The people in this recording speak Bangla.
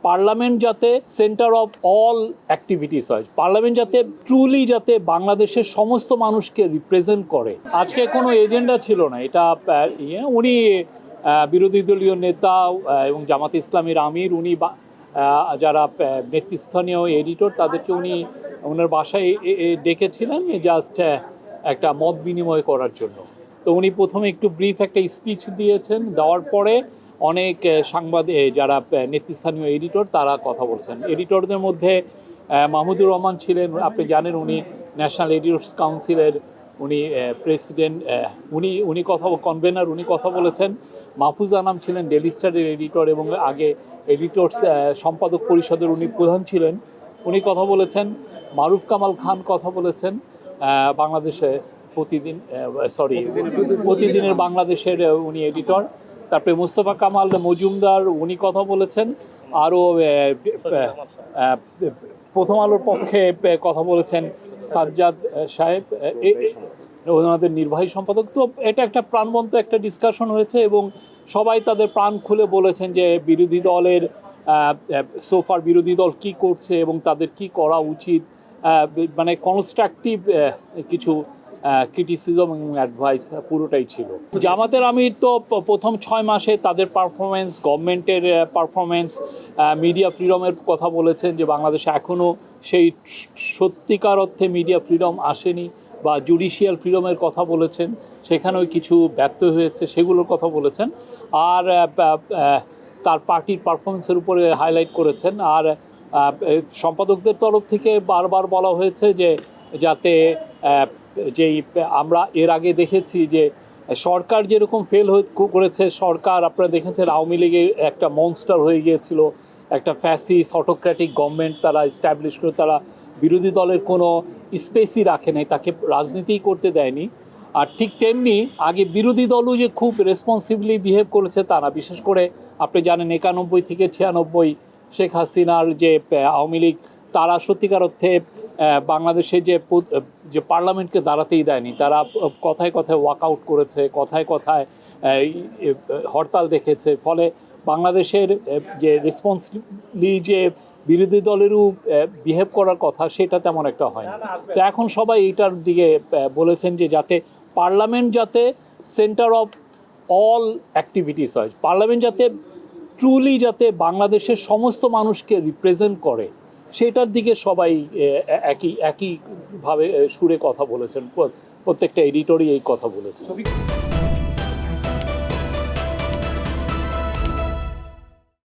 পার্লামেন্ট যাতে সেন্টার অফ অল অ্যাক্টিভিটিস হয়, পার্লামেন্ট যাতে ট্রুলি যাতে বাংলাদেশের সমস্ত মানুষকে রিপ্রেজেন্ট করে। আজকে কোনো এজেন্ডা ছিল না, এটা উনি বিরোধী দলীয় নেতা এবং জামাত ইসলামীর আমির, উনি যারা নেতৃস্থানীয় এডিটর তাদেরকে উনি ওনার বাসায় ডেকেছিলেন জাস্ট একটা মত বিনিময় করার জন্য। তো উনি প্রথমে একটু ব্রিফ একটা স্পিচ দিয়েছেন, দেওয়ার পরে অনেক সাংবাদিক যারা নেতৃস্থানীয় এডিটর তারা কথা বলছেন। এডিটরদের মধ্যে মাহমুদুর রহমান ছিলেন, আপনি জানেন উনি ন্যাশনাল এডিটর্স কাউন্সিলের উনি প্রেসিডেন্ট, উনি কথা কনভেনার, উনি কথা বলেছেন। মাহফুজ আনাম ছিলেন ডেইলি স্টারের এডিটর এবং আগে এডিটর্স সম্পাদক পরিষদের উনি প্রধান ছিলেন, উনি কথা বলেছেন। মারুফ কামাল খান কথা বলেছেন, বাংলাদেশে প্রতিদিনের বাংলাদেশের উনি এডিটর। তারপরে মুস্তফা কামাল মজুমদার উনি কথা বলেছেন। আরও প্রথম আলোর পক্ষে কথা বলেছেন সাজ্জাদ সাহেব, ওনাদের নির্বাহী সম্পাদক। তো এটা একটা প্রাণবন্ত একটা ডিসকাশন হয়েছে এবং সবাই তাদের প্রাণ খুলে বলেছেন যে বিরোধী দলের সোফার বিরোধী দল কি করছে এবং তাদের কি করা উচিত, মানে কনস্ট্রাকটিভ কিছু ক্রিটিসিজম এবং অ্যাডভাইস পুরোটাই ছিল। জামাতের আমির তো প্রথম 6 মাসে তাদের পারফরমেন্স, গভর্নমেন্টের পারফরমেন্স, মিডিয়া ফ্রিডমের কথা বলেছেন যে বাংলাদেশে এখনও সেই সত্যিকার অর্থে মিডিয়া ফ্রিডম আসেনি, বা জুডিশিয়াল ফ্রিডমের কথা বলেছেন, সেখানেও কিছু ব্যর্থ হয়েছে সেগুলোর কথা বলেছেন। আর তার পার্টির পারফরমেন্সের উপরে হাইলাইট করেছেন। আর সম্পাদকদের তরফ থেকে বারবার বলা হয়েছে যে যাতে যেই আমরা এর আগে দেখেছি যে সরকার যেরকম ফেল করেছে, সরকার আপনারা দেখেছেন আওয়ামী লীগের একটা মনস্টার হয়ে গিয়েছিল, একটা ফ্যাসিস্ট অটোক্র্যাটিক গভর্নমেন্ট তারা এস্টাবলিশ করে, তারা বিরোধী দলের কোনো স্পেসই রাখে নাই, তাকে রাজনীতিই করতে দেয়নি। আর ঠিক তেমনি আগে বিরোধী দলও যে খুব রেসপন্সিবলি বিহেভ করেছে তা না। বিশেষ করে আপনি জানেন 91 থেকে 96 শেখ হাসিনার যে আওয়ামী লীগ, তারা সত্যিকার অর্থে বাংলাদেশে যে পার্লামেন্টকে দাঁড়াতেই দেয়নি, তারা কথায় কথায় ওয়াকআউট করেছে, কথায় কথায় হরতাল দেখেছে। ফলে বাংলাদেশের যে রেসপন্সিবলি যে বিরোধী দলেরও বিহেভ করার কথা সেটা তেমন একটা হয় না। তো এখন সবাই এইটার দিকে বলেছেন যে যাতে পার্লামেন্ট যাতে সেন্টার অফ অল অ্যাক্টিভিটিস হয়, পার্লামেন্ট যাতে ট্রুলি যাতে বাংলাদেশের সমস্ত মানুষকে রিপ্রেজেন্ট করে, সেটার দিকে সবাই একইভাবে সুরে কথা বলেছেন। প্রত্যেকটা এডিটরই এই কথা বলেছে।